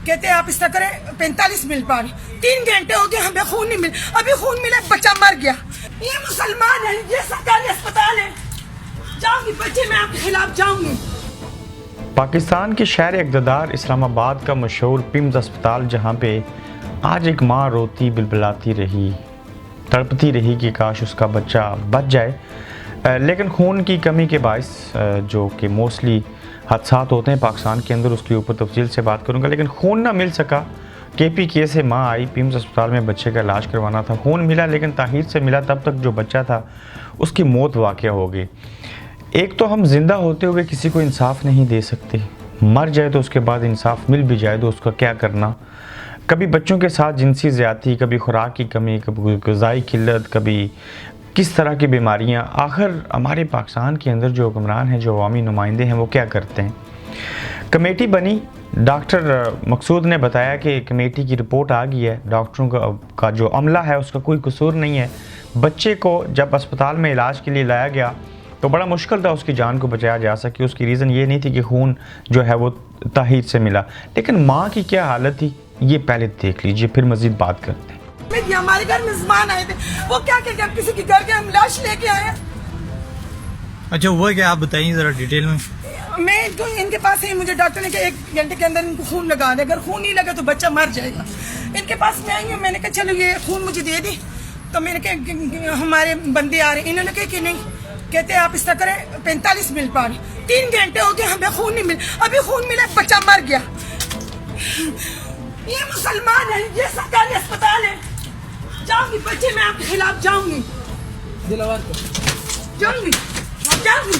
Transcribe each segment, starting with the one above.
कहते आप इस तरह करें 45 मिल पा रहे 3 घंटे हो गए हमें खून नहीं मिल अभी खून मिला बच्चा मर गया। ये मुसलमान है ये सरकारी अस्पताल है जाऊंगी बच्चे मैं आपके खिलाफ जाऊंगी। पाकिस्तान के शहर इक़्तिदार इस्लामाबाद का मशहूर पिम्स अस्पताल जहाँ पे आज एक माँ रोती बिलबिलाती रही तड़पती रही कि काश उसका बच्चा बच जाए, लेकिन खून की कमी के बायस जो कि मोस्टली हादसात होते हैं पाकिस्तान के अंदर उसके ऊपर तफसील से बात करूंगा, लेकिन खून ना मिल सका। KPK से माँ आई पिम्स अस्पताल में बच्चे का इलाज करवाना था, खून मिला लेकिन ताहीर से मिला, तब तक जो बच्चा था उसकी मौत वाक़या हो गई। एक तो हम जिंदा होते हुए किसी को इंसाफ नहीं दे सकते, मर जाए तो उसके बाद इंसाफ मिल भी जाए तो उसका क्या करना। कभी बच्चों के साथ जिनसी ज़्यादती, कभी खुराक की कमी, कभी ग़िज़ाई किल्लत, कभी किस तरह की बीमारियां। आखिर हमारे पाकिस्तान के अंदर जो हुक्मरान हैं, जो अवामी नुमाइंदे हैं, वो क्या करते हैं। कमेटी बनी, डॉक्टर मकसूद ने बताया कि कमेटी की रिपोर्ट आ गई है, डॉक्टरों का जो अमला है उसका कोई कसूर नहीं है। बच्चे को जब अस्पताल में इलाज के लिए लाया गया तो बड़ा मुश्किल था उसकी जान को बचाया जा सके। उसकी रीज़न ये नहीं थी कि खून जो है वो ताहीर से मिला, लेकिन माँ की क्या हालत थी ये पहले देख लीजिए, फिर मज़ीद बात करते हैं। हमारे घर मेहमान आए थे, वो क्या कहते हम किसी के घर के हम लाश लेके आए। अच्छा हुआ क्या आप बताइए जरा डिटेल में। मैं तो इनके पास ही मुझे डॉक्टर ने कहा 1 घंटे के अंदर इनको खून लगा दे, अगर खून नहीं लगा तो बच्चा मर जाएगा। इनके पास मैं आई हूँ, मैंने कहा चलो ये खून मुझे दे दी, तो मैंने कहा हमारे बंदे आ रहे, इन्होंने कहा कि नहीं, कहते आप इस तरह करें 45 मिल पा रहे 3 घंटे हो गए हमें खून नहीं मिल अभी खून मिला बच्चा मर गया। ये मुसलमान है ये सरकारी अस्पताल है जाऊंगी बच्चे मैं आपके खिलाफ जाऊंगी जाऊंगी जाऊंगी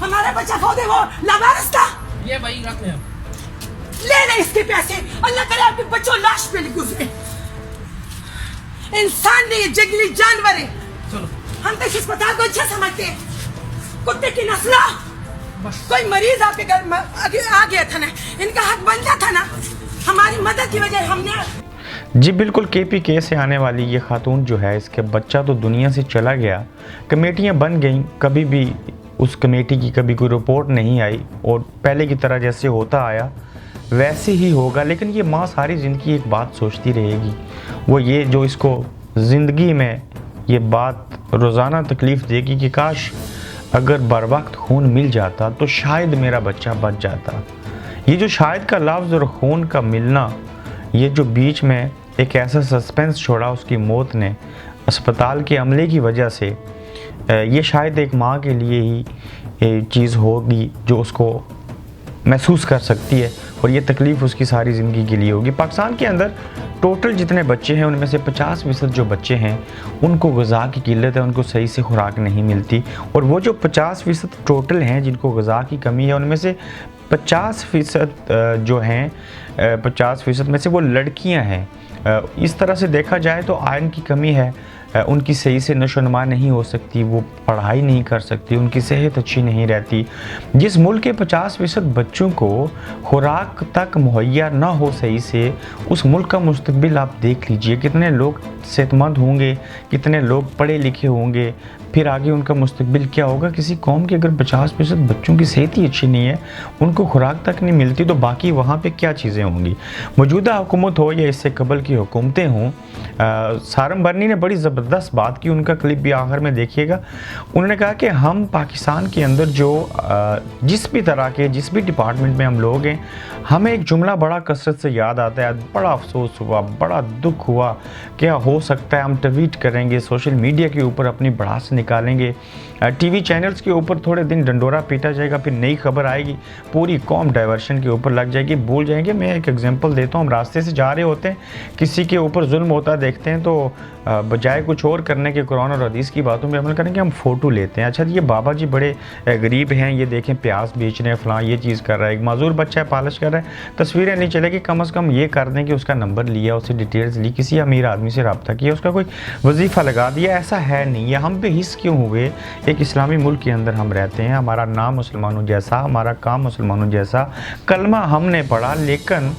हमारा बच्चा खो दे वो लावारिस था ये भाई रख ले ले इसके पैसे, अल्लाह करे आपके बच्चों लाश पे गुजरे। इंसान नहीं जंगली जानवर है। चलो हम तो इस अस्पताल को अच्छा समझते हैं, कुत्ते की नस्ल। कोई मरीज आपके घर में आ गया था ना, इनका हक बनता था ना, हमारी मदद की वजह हमने। जी बिल्कुल, KPK से आने वाली ये खातून जो है, इसके बच्चा तो दुनिया से चला गया, कमेटियां बन गईं, कभी भी उस कमेटी की कभी कोई रिपोर्ट नहीं आई और पहले की तरह जैसे होता आया वैसे ही होगा। लेकिन ये माँ सारी ज़िंदगी एक बात सोचती रहेगी, वो ये जो इसको ज़िंदगी में ये बात रोज़ाना तकलीफ़ देगी कि काश अगर बर वक्त खून मिल जाता तो शायद मेरा बच्चा बच जाता। ये जो शायद का लफ्ज़ और खून का मिलना, ये जो बीच में एक ऐसा सस्पेंस छोड़ा उसकी मौत ने अस्पताल के अमले की वजह से, ये शायद एक माँ के लिए ही चीज़ होगी जो उसको महसूस कर सकती है और ये तकलीफ़ उसकी सारी ज़िंदगी के लिए होगी। पाकिस्तान के अंदर टोटल जितने बच्चे हैं उनमें से 50% जो बच्चे हैं उनको ग़िज़ा की किल्लत है, उनको सही से खुराक नहीं मिलती। और वो जो 50% टोटल हैं जिनको ग़िज़ा की कमी है, उनमें से 50% जो हैं 50% में से वो लड़कियां हैं। इस तरह से देखा जाए तो आयरन की कमी है, उनकी सही से नशोनुमा नहीं हो सकती, वो पढ़ाई नहीं कर सकती, उनकी सेहत अच्छी नहीं रहती। जिस मुल्क के 50% बच्चों को खुराक तक मुहैया ना हो सही से, उस मुल्क का मुस्तकबिल आप देख लीजिए, कितने लोग सेहतमंद होंगे, कितने लोग पढ़े लिखे होंगे, फिर आगे उनका मुस्तकबिल क्या होगा। किसी कौम के अगर 50% बच्चों की सेहत ही अच्छी नहीं है, उनको खुराक तक नहीं मिलती, तो बाकी वहाँ पे क्या चीज़ें होंगी। मौजूदा हुकूमत हो या इससे कबल की हुकूमतें हों, सारम बर्नी ने बड़ी ज़बरदस्त बात की, उनका क्लिप भी आखिर में देखिएगा। उन्होंने कहा कि हम पाकिस्तान के अंदर जो जिस भी तरह के जिस भी डिपार्टमेंट में हम लोग हैं, हमें एक जुमला बड़ा कसरत से याद आता है, बड़ा अफसोस हुआ, बड़ा दुख हुआ, क्या हो सकता है हम ट्वीट करेंगे, सोशल मीडिया के ऊपर अपनी भड़ास निकालेंगे, TV चैनल्स के ऊपर थोड़े दिन डंडोरा पीटा जाएगा, फिर नई खबर आएगी, पूरी कौम डाइवर्शन के ऊपर लग जाएगी, भूल जाएंगे। मैं एक एग्जांपल देता हूँ, हम रास्ते से जा रहे होते हैं, किसी के ऊपर जुल्म होता देखते हैं तो बजाय कुछ और करने के कुरान और हदीस की बातों में अमल करेंगे, हम फ़ोटो लेते हैं। अच्छा ये बाबा जी बड़े गरीब हैं, ये देखें प्याज बेच रहे हैं, फ़लाँ ये चीज़ कर रहा है, एक माजूर बच्चा है पालिश कर रहा है, तस्वीरें नहीं चलेगी, कम अज़ कम ये कर दें कि उसका नंबर लिया, उससे डिटेल्स ली, किसी अमीर आदमी से रब्ता किया, उसका कोई वजीफ़ा लगा दिया। ऐसा है नहीं, है हम पे हिस्स क्यों हुए। एक इस्लामी मुल्क के अंदर हम रहते हैं, हमारा नाम मुसलमानों जैसा, हमारा काम मुसलमानों जैसा, कलमा हमने पढ़ा, लेकिन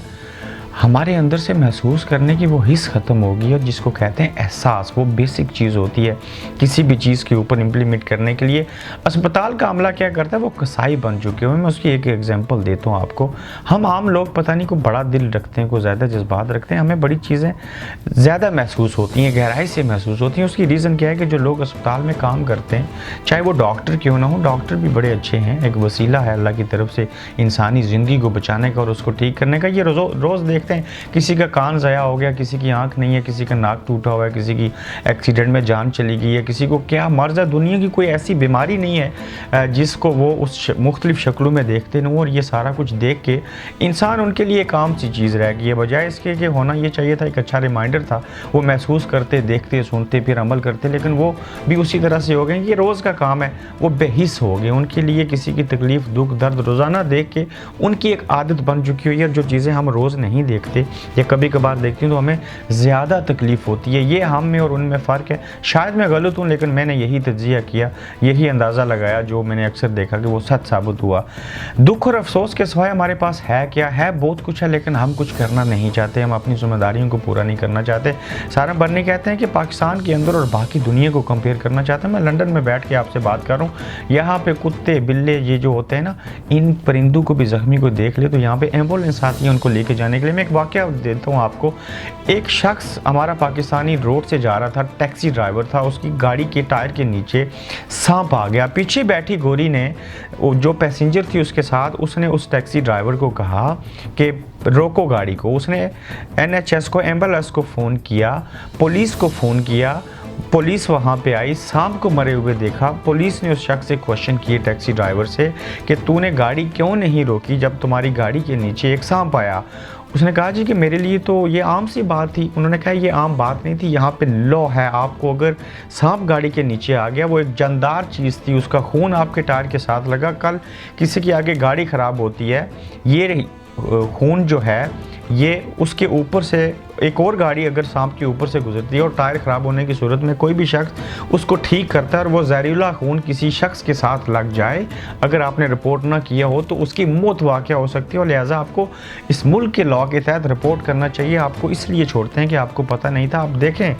हमारे अंदर से महसूस करने की वो हिस्स ख़त्म होगी, और जिसको कहते हैं एहसास, वो बेसिक चीज़ होती है किसी भी चीज़ के ऊपर इम्प्लीमेंट करने के लिए। अस्पताल का अमला क्या करता है, वो कसाई बन चुके हुए। मैं उसकी एक एग्जांपल देता हूँ आपको। हम आम लोग पता नहीं को बड़ा दिल रखते हैं, को ज़्यादा जज्बात रखते हैं, हमें बड़ी चीज़ें ज़्यादा महसूस होती हैं, गहराई से महसूस होती हैं। उसकी रीज़न क्या है कि जो लोग अस्पताल में काम करते हैं, चाहे वो डॉक्टर क्यों ना हो, डॉक्टर भी बड़े अच्छे हैं, एक वसीला है अल्लाह की तरफ से इंसानी ज़िंदगी को बचाने का और उसको ठीक करने का। ये रोज़ देखते हैं किसी का कान ज़या हो गया, किसी की आंख नहीं है, किसी का नाक टूटा हुआ है, किसी की एक्सीडेंट में जान चली गई है, किसी को क्या मर्ज़ है। दुनिया की कोई ऐसी बीमारी नहीं है जिसको वो उस मुख्तलिफ शक्लों में देखते नहीं। और ये सारा कुछ देख के इंसान उनके लिए एक आम सी चीज़ रह गई है, बजाय इसके कि होना ये चाहिए था, एक अच्छा रिमाइंडर था, वो महसूस करते, देखते, सुनते, फिर अमल करते। लेकिन वो भी उसी तरह से हो गए, ये रोज़ का काम है, वो बेहिस हो गए। उनके लिए किसी की तकलीफ़, दुख, दर्द रोज़ाना देख के उनकी एक आदत बन चुकी हुई है। जो चीज़ें हम रोज़ नहीं देखते या कभी कभार देखते हैं तो हमें ज़्यादा तकलीफ़ होती है। ये हम में और उनमें फ़र्क है। शायद मैं गलत हूँ, लेकिन मैंने यही तज्ज़िया किया, यही अंदाज़ा लगाया, जो मैंने अक्सर देखा कि वो सच साबित हुआ। दुख और अफसोस के सिवाय हमारे पास है क्या? है बहुत कुछ है, लेकिन हम कुछ करना नहीं चाहते, हम अपनी जिम्मेदारियों को पूरा नहीं करना चाहते। सारा बर्नी कहते हैं कि पाकिस्तान के अंदर और बाकी दुनिया को कंपेयर करना चाहते हैं। मैं लंदन में बैठ के आपसे बात कर रहा हूँ, यहाँ पे कुत्ते, बिल्ले, ये जो होते हैं ना, इन परिंदों को भी, ज़ख्मी को देख ले तो यहाँ पे एम्बुलेंस आती है उनको लेके जाने के लिए। मैं एक वाक़या देता हूँ आपको। एक शख्स हमारा पाकिस्तानी रोड से जा रहा था, टैक्सी ड्राइवर था, उसकी गाड़ी के टायर के नीचे सांप आ गया। पीछे बैठी गोरी ने, जो पैसेंजर थी उसके साथ, उसने उस टैक्सी ड्राइवर को कहा कि रोको गाड़ी को। उसने NHS को, एम्बुलेंस को फ़ोन किया, पुलिस को फ़ोन किया, पुलिस वहाँ पे आई, सांप को मरे हुए देखा। पुलिस ने उस शख्स से क्वेश्चन किए, टैक्सी ड्राइवर से, कि तूने गाड़ी क्यों नहीं रोकी जब तुम्हारी गाड़ी के नीचे एक सांप आया। उसने कहा जी कि मेरे लिए तो ये आम सी बात थी। उन्होंने कहा ये आम बात नहीं थी, यहाँ पे लॉ है, आपको अगर सांप गाड़ी के नीचे आ गया, वो एक जानदार चीज़ थी, उसका खून आपके टायर के साथ लगा, कल किसी की आगे गाड़ी ख़राब होती है, ये खून जो है ये उसके ऊपर से एक और गाड़ी अगर सांप के ऊपर से गुजरती है और टायर ख़राब होने की सूरत में कोई भी शख्स उसको ठीक करता है और वो जहरीला खून किसी शख्स के साथ लग जाए, अगर आपने रिपोर्ट ना किया हो तो उसकी मौत वाक़या हो सकती है। और लिहाजा आपको इस मुल्क के लॉ के तहत रिपोर्ट करना चाहिए। आपको इसलिए छोड़ते हैं कि आपको पता नहीं था। आप देखें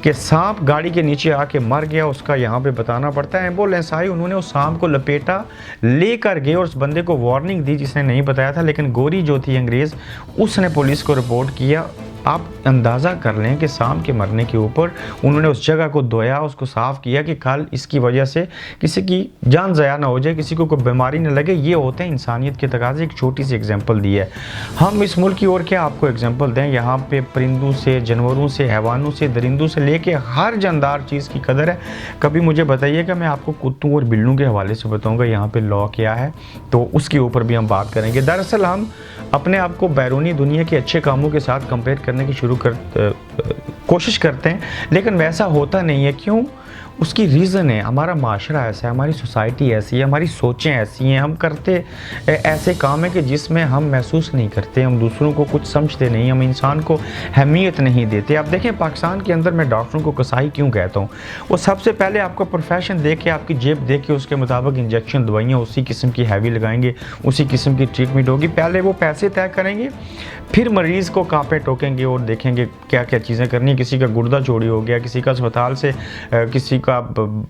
कि सांप गाड़ी के नीचे आके मर गया, उसका यहाँ पर बताना पड़ता है। एम्बुलेंस आई, उन्होंने उस सांप को लपेटा, लेकर गए और उस बंदे को वार्निंग दी जिसने नहीं बताया था। लेकिन गोरी जो थी अंग्रेज़, उसने पुलिस को रिपोर्ट किया। आप अंदाज़ा कर लें कि सांप के मरने के ऊपर उन्होंने उस जगह को धोया, उसको साफ़ किया कि कल इसकी वजह से किसी की जान ज़या ना हो जाए, किसी को कोई बीमारी ना लगे। ये होते हैं इंसानियत के तकाज़े। एक छोटी सी एग्जांपल दी है। हम इस मुल्क की और क्या आपको एग्जांपल दें। यहाँ पे परिंदों से, जानवरों से, हैवानों से, दरिंदों से लेके हर जानदार चीज़ की कदर है। कभी मुझे बताइएगा, मैं आपको कुत्तों और बिल्लों के हवाले से बताऊँगा यहाँ पर लॉ क्या है, तो उसके ऊपर भी हम बात करेंगे। दरअसल हम अपने आप को बैरूनी दुनिया के अच्छे कामों के साथ कंपेयर करने की कोशिश करते हैं, लेकिन वैसा होता नहीं है। क्यों? उसकी रीज़न है हमारा माशरा ऐसा है, हमारी सोसाइटी ऐसी है, हमारी सोचें ऐसी हैं। हम करते ऐसे काम है कि जिसमें हम महसूस नहीं करते, हम दूसरों को कुछ समझते नहीं, हम इंसान को अहमियत नहीं देते। आप देखें पाकिस्तान के अंदर मैं डॉक्टरों को कसाई क्यों कहता हूँ। वो सबसे पहले आपका प्रोफेशन देख के, आपकी जेब देख के उसके मुताबिक इंजेक्शन, दवाइयाँ उसी किस्म की हैवी लगाएंगे, उसी किस्म की ट्रीटमेंट होगी। पहले वो पैसे तय करेंगे, फिर मरीज़ को कांपे टोकेंगे और देखेंगे क्या क्या चीज़ें करनी है। किसी का गुर्दा चोरी हो गया, किसी का अस्पताल से किसी का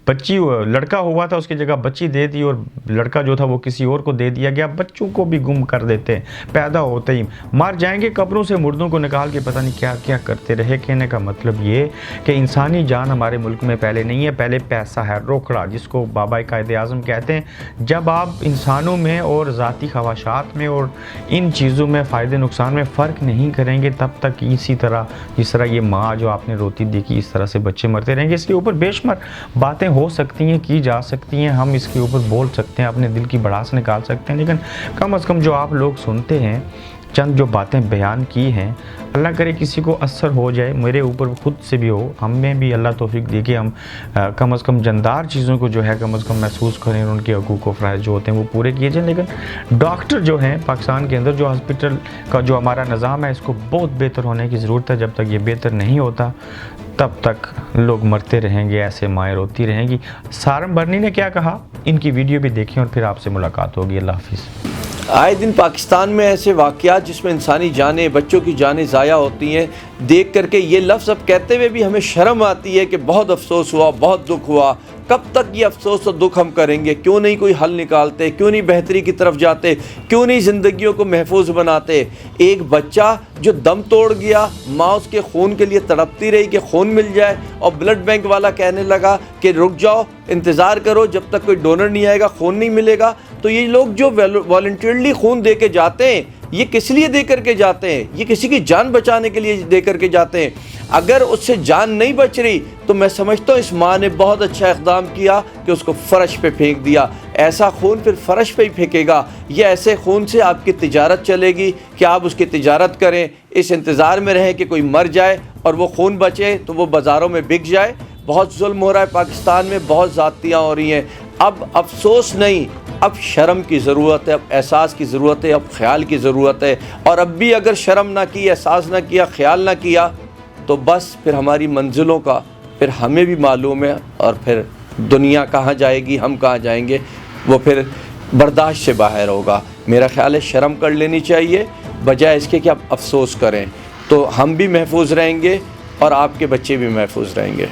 बच्ची, लड़का हुआ था उसकी जगह बच्ची दे दी और लड़का जो था वो किसी और को दे दिया गया। बच्चों को भी गुम कर देते हैं, पैदा होते ही मर जाएंगे। कब्रों से मुर्दों को निकाल के पता नहीं क्या क्या करते रहे। कहने का मतलब ये कि इंसानी जान हमारे मुल्क में पहले नहीं है, पहले पैसा है, रोकड़ा, जिसको बाबा कायदे आज़म कहते हैं। जब आप इंसानों में और ज़ाती ख्वाहिशात में और इन चीज़ों में, फ़ायदे नुकसान में फ़र्क नहीं करेंगे, तब तक इसी तरह, जिस तरह ये माँ जो आपने रोती देखी, इस तरह से बच्चे मरते रहेंगे। इसके ऊपर बेशुमार बातें हो सकती हैं, की जा सकती हैं, हम इसके ऊपर बोल सकते हैं, अपने दिल की भड़ास निकाल सकते हैं, लेकिन कम से कम जो आप लोग सुनते हैं, चंद जो बातें बयान की हैं, अल्लाह करे किसी को असर हो जाए, मेरे ऊपर खुद से भी हो, हमें भी अल्लाह तौफीक दे के हम कम से कम जानदार चीज़ों को जो है कम से कम महसूस करें, उनके हकूक़ व फ़राइज़ जो होते हैं वो पूरे किए जाएँ। लेकिन डॉक्टर जो हैं पाकिस्तान के अंदर, जो हॉस्पिटल का जो हमारा निज़ाम है, इसको बहुत बेहतर होने की ज़रूरत है। जब तक ये बेहतर नहीं होता तब तक लोग मरते रहेंगे, ऐसे माएँ रोती रहेंगी। सारम बर्नी ने क्या कहा, इनकी वीडियो भी देखें और फिर आपसे मुलाकात होगी। अल्लाह हाफ़िज़। आए दिन पाकिस्तान में ऐसे वाक़यात जिसमें इंसानी जानें, बच्चों की जानें ज़ाया होती हैं, देख करके ये लफ्ज़ अब कहते हुए भी हमें शर्म आती है कि बहुत अफसोस हुआ, बहुत दुख हुआ। कब तक ये अफसोस और दुख हम करेंगे? क्यों नहीं कोई हल निकालते? क्यों नहीं बेहतरी की तरफ जाते? क्यों नहीं ज़िंदगियों को महफूज बनाते? एक बच्चा जो दम तोड़ गया, माँ उसके खून के लिए तड़पती रही कि खून मिल जाए, और ब्लड बैंक वाला कहने लगा कि रुक जाओ, इंतज़ार करो, जब तक कोई डोनर नहीं आएगा खून नहीं मिलेगा। तो ये लोग जो वॉलंटियरली खून दे के जाते हैं, ये किस लिए दे करके जाते हैं? ये किसी की जान बचाने के लिए दे करके जाते हैं। अगर उससे जान नहीं बच रही तो मैं समझता हूँ इस माँ ने बहुत अच्छा इक़दाम किया कि उसको फ़र्श पे फेंक दिया। ऐसा खून फिर फ़र्श पे ही फेंकेगा। ये ऐसे खून से आपकी तिजारत चलेगी कि आप उसकी तिजारत करें, इस इंतज़ार में रहें कि कोई मर जाए और वो खून बचे तो वो बाज़ारों में बिक जाए। बहुत जुल्म हो रहा है पाकिस्तान में, बहुत ज़्यादतियाँ हो रही हैं। अब अफसोस नहीं, अब शर्म की ज़रूरत है, अब एहसास की ज़रूरत है, अब ख्याल की ज़रूरत है। और अब भी अगर शर्म ना की, एहसास ना किया, ख्याल ना किया, तो बस फिर हमारी मंजिलों का फिर हमें भी मालूम है, और फिर दुनिया कहाँ जाएगी, हम कहाँ जाएंगे, वो फिर बर्दाश्त से बाहर होगा। मेरा ख्याल है शर्म कर लेनी चाहिए, बजाय इसके कि आप अफसोस करें। तो हम भी महफूज रहेंगे और आपके बच्चे भी महफूज रहेंगे।